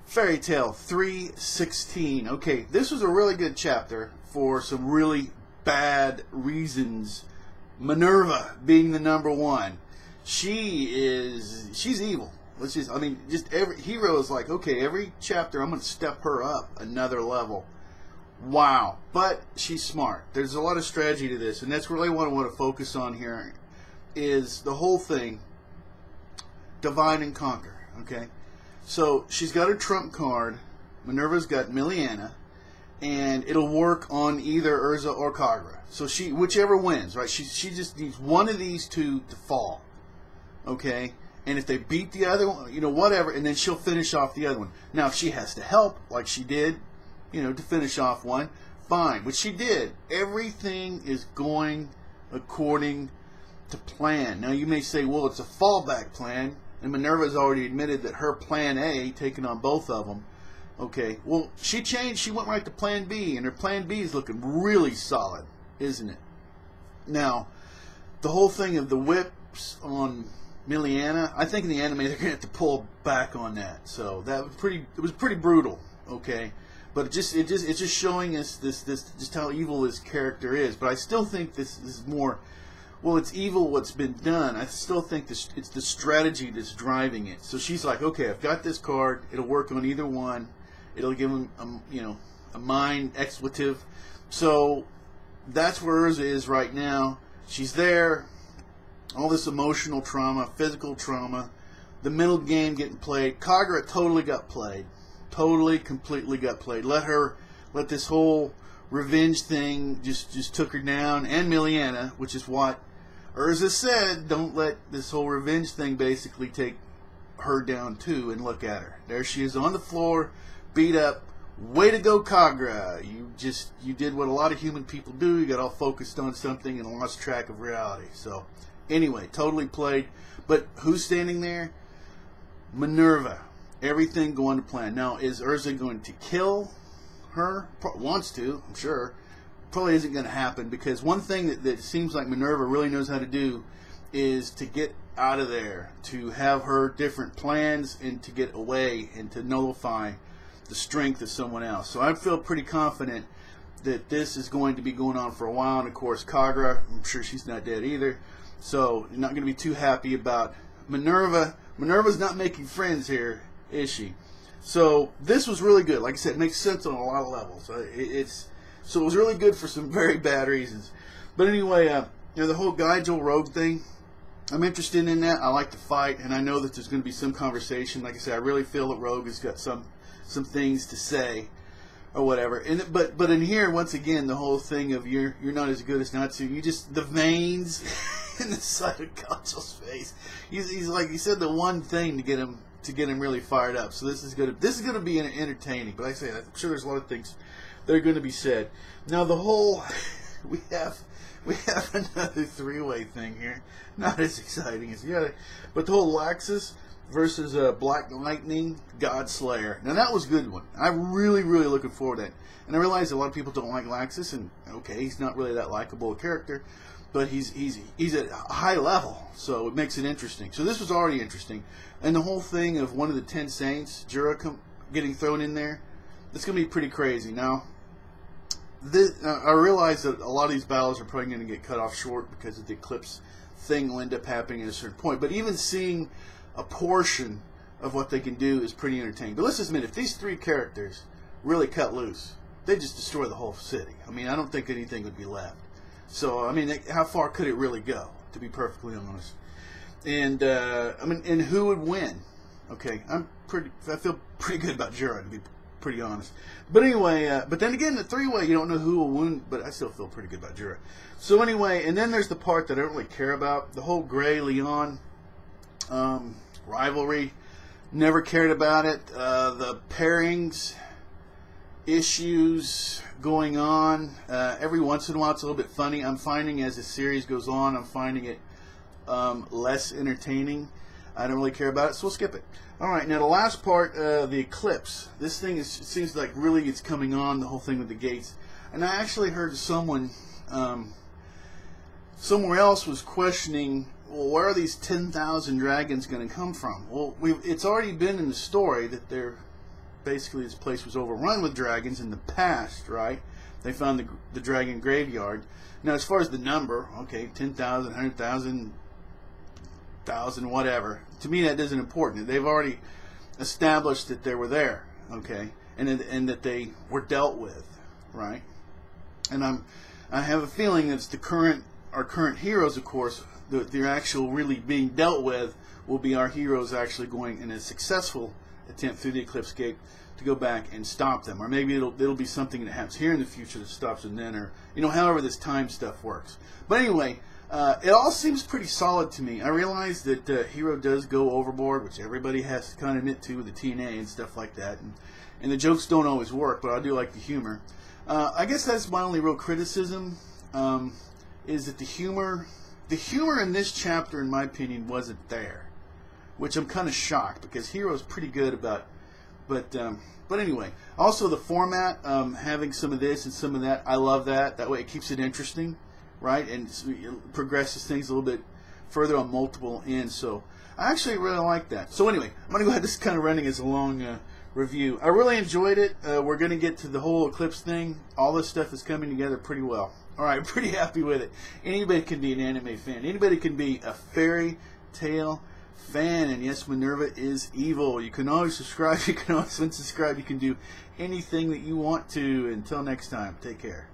Fairy Tale 316. Okay, this was a really good chapter for some really bad reasons. Minerva being the number one. She's evil. Just every hero is like, okay, every chapter I'm going to step her up another level. Wow. But she's smart. There's a lot of strategy to this, and that's really what I want to focus on here, is the whole thing, divide and conquer, okay? So she's got her trump card. Minerva's got Miliana, and it'll work on either Urza or Kagra. So whichever wins, right? She just needs one of these two to fall, okay? And if they beat the other one, whatever, and then she'll finish off the other one. Now, if she has to help, like she did, to finish off one, fine. But she did. Everything is going according to plan. Now, you may say, well, it's a fallback plan. And Minerva's already admitted that her plan A, taking on both of them, okay, well, she changed. She went right to plan B, and her plan B is looking really solid, isn't it? Now, the whole thing of the whips on Miliana, I think in the anime they're going to have to pull back on that. So that was pretty brutal, okay? But it's just showing us this just how evil this character is. But I still think this is more. Well, it's evil what's been done. I still think it's the strategy that's driving it. So she's like, okay, I've got this card. It'll work on either one. It'll give him, a mind expletive. So that's where Urza is right now. She's there. All this emotional trauma, physical trauma, the mental game getting played. Kagra totally got played. Totally, completely got played. Let this whole revenge thing just took her down. And Miliana, which is what Urza said, don't let this whole revenge thing basically take her down too. And look at her. There she is on the floor, beat up. Way to go, Kagra. You did what a lot of human people do. You got all focused on something and lost track of reality. So, anyway, totally played. But who's standing there? Minerva. Everything going to plan. Now, is Urza going to kill her? Wants to, I'm sure. Probably isn't going to happen, because one thing that seems like Minerva really knows how to do is to get out of there, to have her different plans, and to get away and to nullify the strength of someone else. So I feel pretty confident that this is going to be going on for a while. And of course, Kagra, I'm sure she's not dead either. So you're not going to be too happy about Minerva. Minerva's not making friends here, is she? So this was really good. Like I said, it makes sense on a lot of levels. So it was really good for some very bad reasons. But anyway, the whole Gaijal Rogue thing, I'm interested in that. I like to fight, and I know that there's going to be some conversation. Like I said, I really feel that Rogue has got some things to say or whatever. But in here, once again, the whole thing of you're not as good as Natsu. The veins in the side of Gaijal's face. He's like, he said the one thing to get him really fired up. So this is gonna be entertaining. But like I say, I'm sure there's a lot of things that are going to be said. Now the whole we have another three-way thing here. Not as exciting as the other, but the whole Laxus versus Black Lightning God Slayer. Now that was a good one. I'm really looking forward to it. And I realize a lot of people don't like Laxus, and okay, he's not really that likable a character, but he's at a high level, so it makes it interesting. So this was already interesting, and the whole thing of one of the 10 Saints, Jura, getting thrown in there, it's going to be pretty crazy. Now, I realize that a lot of these battles are probably going to get cut off short because of the eclipse thing will end up happening at a certain point. But even seeing a portion of what they can do is pretty entertaining. But let's just admit, if these three characters really cut loose, they just destroy the whole city. I mean, I don't think anything would be left. So, I mean, how far could it really go, to be perfectly honest? And, and who would win? Okay, I feel pretty good about Jura, to be pretty honest. But anyway, but then again, the three-way, you don't know who will win, but I still feel pretty good about Jura. So anyway, and then there's the part that I don't really care about, the whole Gray-Leon rivalry. Never cared about it. The pairings issues going on. Every once in a while it's a little bit funny. I'm finding as the series goes on, I'm finding it less entertaining. I don't really care about it, so we'll skip it. Alright, now the last part, the eclipse. This thing seems like really it's coming on, the whole thing with the gates. And I actually heard someone somewhere else was questioning, well, where are these 10,000 dragons going to come from? Well, it's already been in the story that they're basically this place was overrun with dragons in the past, right? They found the dragon graveyard. Now, as far as the number, okay, 10,000, 100,000, 1,000, whatever. To me, that isn't important. They've already established that they were there, okay, and that they were dealt with, right? And I have a feeling that it's our current heroes, of course, the actual really being dealt with will be our heroes actually going in a successful attempt through the Eclipse Gate to go back and stop them, or maybe it'll be something that happens here in the future that stops them then, or however this time stuff works. But anyway, it all seems pretty solid to me. I realize that Hero does go overboard, which everybody has to kind of admit to with the TNA and stuff like that, and the jokes don't always work, but I do like the humor. I guess that's my only real criticism, is that the humor in this chapter, in my opinion, wasn't there, which I'm kind of shocked, because Hero's pretty good about. But anyway, also the format, having some of this and some of that, I love that. That way it keeps it interesting, right? And it progresses things a little bit further on multiple ends. So I actually really like that. So anyway, I'm going to go ahead. This is kind of running as a long review. I really enjoyed it. We're going to get to the whole Eclipse thing. All this stuff is coming together pretty well. All right, pretty happy with it. Anybody can be an anime fan. Anybody can be a fairy tale fan, and yes, Minerva is evil. You can always subscribe. You can always unsubscribe. You can do anything that you want to. Until next time, take care.